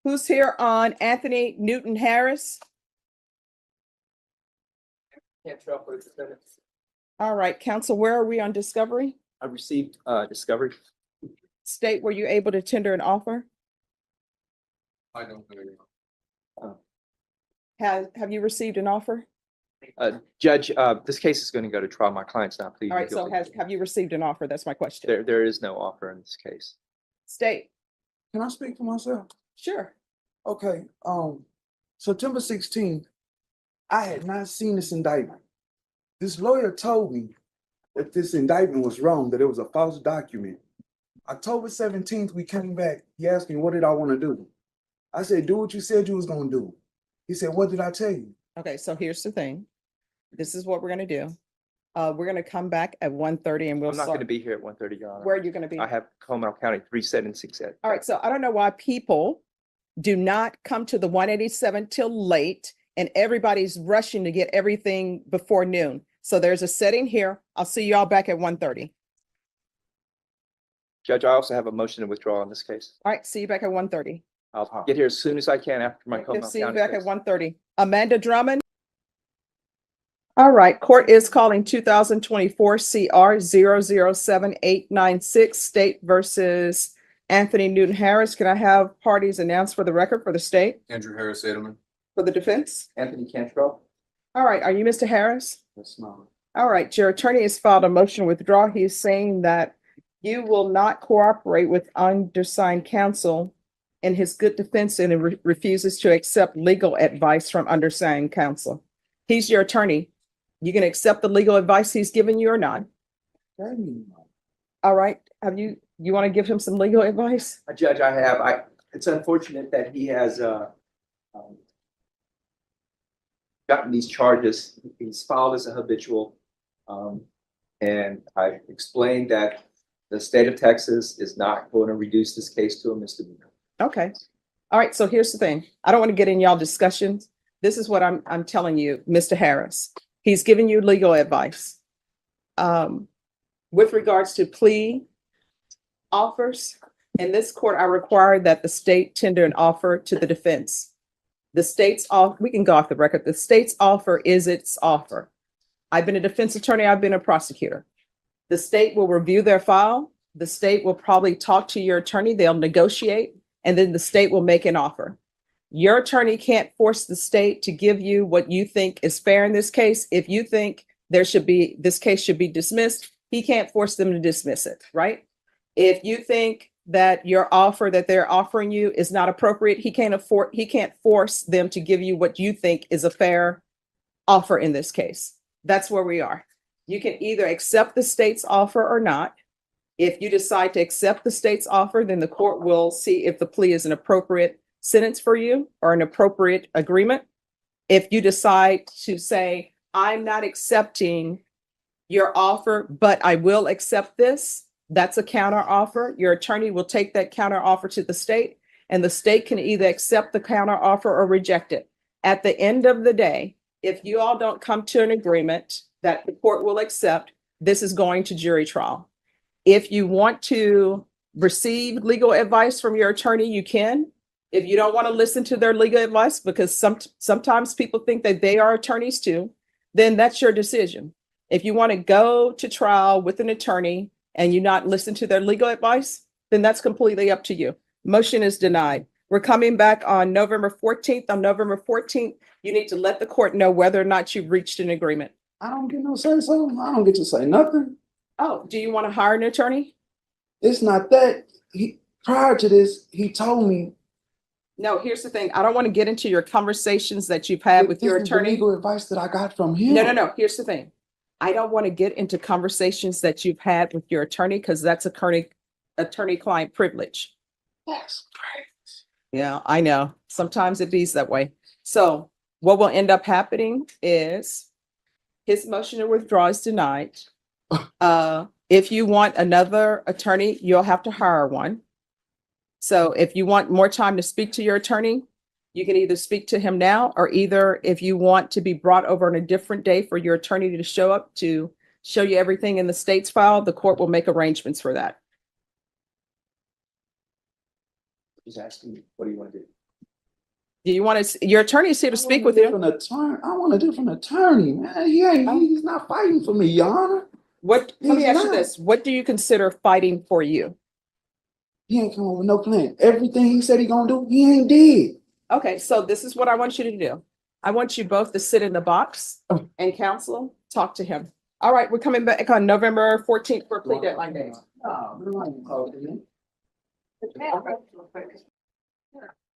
Who's here on Anthony Newton Harris? Can't show up for the defendant. All right, counsel, where are we on discovery? I received discovery. State, were you able to tender an offer? I don't know. Have you received an offer? Judge, this case is going to go to trial. My client's not pleading All right, so guilty. have you received an offer? That's my question. There is no offer in this case. State, Can I speak for myself? sure. Okay, September 16th, I had not seen this indictment. This lawyer told me that this indictment was wrong, that it was a false document. October 17th, we came back. He asked me, what did I want to do? I said, do what you said you was going to do. He said, what did I tell you? Okay, so here's the thing. This is what we're gonna do. We're gonna come back at 1:30 and we'll I'm not going to start. be here at 1:30, Your Honor. Where are you gonna be? I have Comal County 376 at. All right, so I don't know why people do not come to the 187 till late and everybody's rushing to get everything before noon. So there's a setting here. I'll see you all back at 1:30. Judge, I also have a motion to withdraw in this case. All right, see you back at 1:30. I'll get here as soon as I can after my Comal See you County back case. at 1:30. Amanda Drummond. All right, court is calling 2024 CR 007896 State versus Anthony Newton Harris. Can I have parties announced for the record for the state, Andrew Harris Edelman. for the defense? Anthony Cantrell. All right, are you Mr. Harris? That's not. All right, your attorney has filed a motion to withdraw. He is saying that you will not cooperate with undersigned counsel in his good defense and refuses to accept legal advice from undersigned counsel. He's your attorney. You can accept the legal advice he's given you or not. All right, you want to give him some legal advice? Judge, it's unfortunate that he has gotten these charges. He's filed as a habitual. And I explained that the state of Texas is not going to reduce this case to a misdemeanor. Okay. All right, so here's the thing. I don't want to get in y'all discussions. This is what I'm telling you, Mr. Harris. He's giving you legal advice. With regards to plea offers, in this court, I require that the state tender an offer to the defense. The state's we can go off the record. The state's offer is its offer. I've been a defense attorney. I've been a prosecutor. The state will review their file. The state will probably talk to your attorney. They'll negotiate, and then the state will make an offer. Your attorney can't force the state to give you what you think is fair in this case. If you think this case should be dismissed, he can't force them to dismiss it, right? If you think that your offer that they're offering you is not appropriate, he can't force them to give you what you think is a fair offer in this case. That's where we are. You can either accept the state's offer or not. If you decide to accept the state's offer, then the court will see if the plea is an appropriate sentence for you or an appropriate agreement. If you decide to say, I'm not accepting your offer, but I will accept this, that's a counter offer. Your attorney will take that counter offer to the state, and the state can either accept the counter offer or reject it. At the end of the day, if you all don't come to an agreement that the court will accept, this is going to jury trial. If you want to receive legal advice from your attorney, you can. If you don't want to listen to their legal advice, because sometimes people think that they are attorneys too, then that's your decision. If you want to go to trial with an attorney and you not listen to their legal advice, then that's completely up to you. Motion is denied. We're coming back on November 14th. On November 14th, you need to let the court know whether or not you've reached an agreement. I don't get no say so. I don't get to say nothing. Oh, do you want to hire an attorney? It's not that. Prior to this, he told me. No, here's the thing. I don't want to get into your conversations that you've had with your This is the attorney. legal advice that I got from him. No. Here's the thing. I don't want to get into conversations that you've had with your attorney because that's attorney-client privilege. That's great. Yeah, I know. Sometimes it bees that way. So what will end up happening is his motion to withdraw is denied. If you want another attorney, you'll have to hire one. So if you want more time to speak to your attorney, you can either speak to him now, or either if you want to be brought over on a different day for your attorney to show up to show you everything in the state's file, the court will make arrangements for that. He's asking you, what do you want to do? Do you want to, your attorney is here to speak with I you. want a different attorney, man. He's not fighting for me, Your Honor. Let me He's ask you not. this. What do you consider fighting for you? He ain't come up with no plan. Everything he said he gonna do, he ain't did. Okay, so this is what I want you to do. I want you both to sit in the box and counsel, talk to him. All right, we're coming back on November 14th for plea deadline day.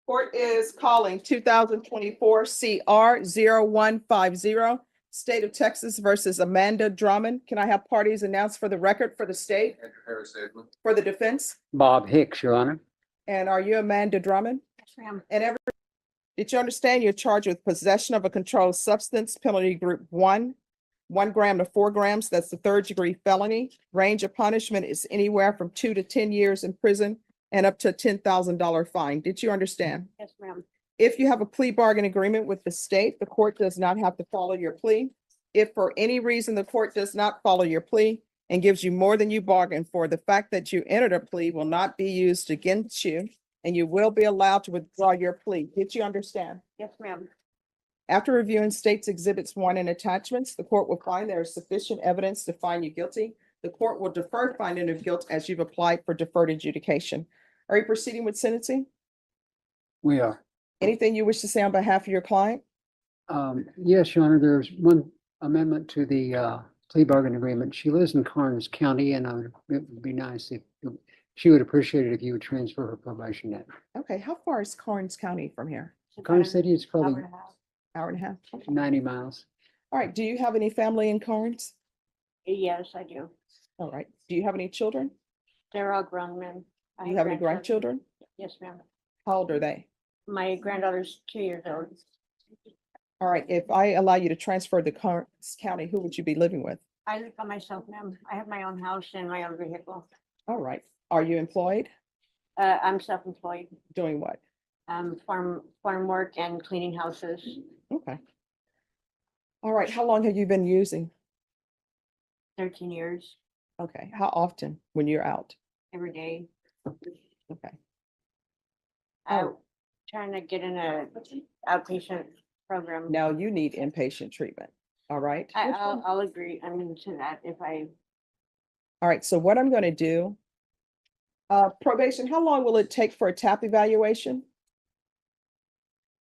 Court is calling 2024 CR 0150, State of Texas versus Amanda Drummond. Can I have parties announced for the record for the state? Andrew Harris Edmond. For the defense? Bob Hicks, Your Honor. And are you Amanda Drummond? Yes, ma'am. And did you understand you're charged with possession of a controlled substance, penalty group 1 gram to 4 grams? That's the 3rd-degree felony. Range of punishment is anywhere from 2 to 10 years in prison and up to a $10,000 fine. Did you understand? Yes, ma'am. If you have a plea bargain agreement with the state, the court does not have to follow your plea. If for any reason the court does not follow your plea and gives you more than you bargained for, the fact that you entered a plea will not be used against you, and you will be allowed to withdraw your plea. Did you understand? Yes, ma'am. After reviewing state's exhibits 1 and attachments, the court will find there is sufficient evidence to find you guilty. The court will defer finding of guilt as you've applied for deferred adjudication. Are you proceeding with sentencing? We are. Anything you wish to say on behalf of your client? Yes, Your Honor, there's one amendment to the plea bargain agreement. She lives in Karnes County, and it would be nice if she would appreciate it if you would transfer her probation net. Okay, how far is Karnes County from here? Karnes City is Hour probably and a half. Hour and a half? Okay. 90 miles. All right, do you have any family in Karnes? Yes, I do. All right, do you have any children? They're all grown men. I Do you have any grandchildren? Yes, ma'am. How old are they? My granddaughter's 2 years old. All right, if I allow you to transfer to Karnes County, who would you be living with? I live by myself, ma'am. I have my own house and my own vehicle. All right, are you employed? I'm self-employed, Doing what? farm work and cleaning houses. Okay. All right, how long have you been using? 13 years, Okay, how often when you're out? every day. Okay, I'm Oh. trying to get in a outpatient program. now you need inpatient treatment, all right? I'll agree. I'm into that if I, All right, so what I'm gonna do, probation, how long will it take for a TAP evaluation?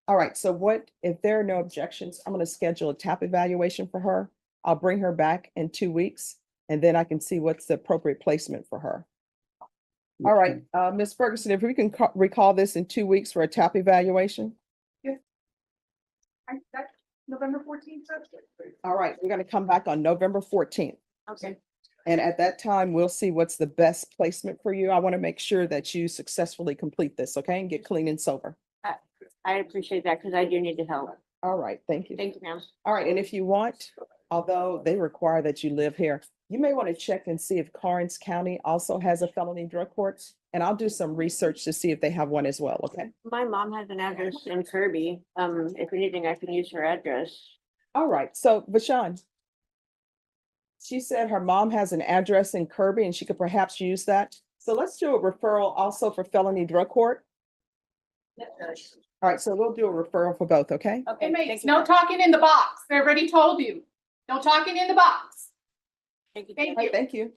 All right, so if there are no objections, I'm gonna schedule a TAP evaluation for her. I'll bring her back in 2 weeks, and then I can see what's the appropriate placement for her. All right, Ms. Ferguson, if we can recall this in 2 weeks for a TAP evaluation? November 14th. All right, we're gonna come back on November 14th. okay, And at that time, we'll see what's the best placement for you. I want to make sure that you successfully complete this, okay, and get clean and sober. I appreciate that because I do need the help. All right, thank you. Thank you, ma'am. All right, and if you want, although they require that you live here, you may want to check and see if Karnes County also has a felony drug court. And I'll do some research to see if they have one as well, okay? My mom has an address in Kirby. If anything, I can use her address. All right, so Vashan, she said her mom has an address in Kirby and she could perhaps use that. So let's do a referral also for felony drug court. All right, so we'll do a referral for both, okay? Okay, Inmates, thank you, no ma'am. talking in the box. I already told you. No talking in the box. Thank you. Thank All right, you. thank you.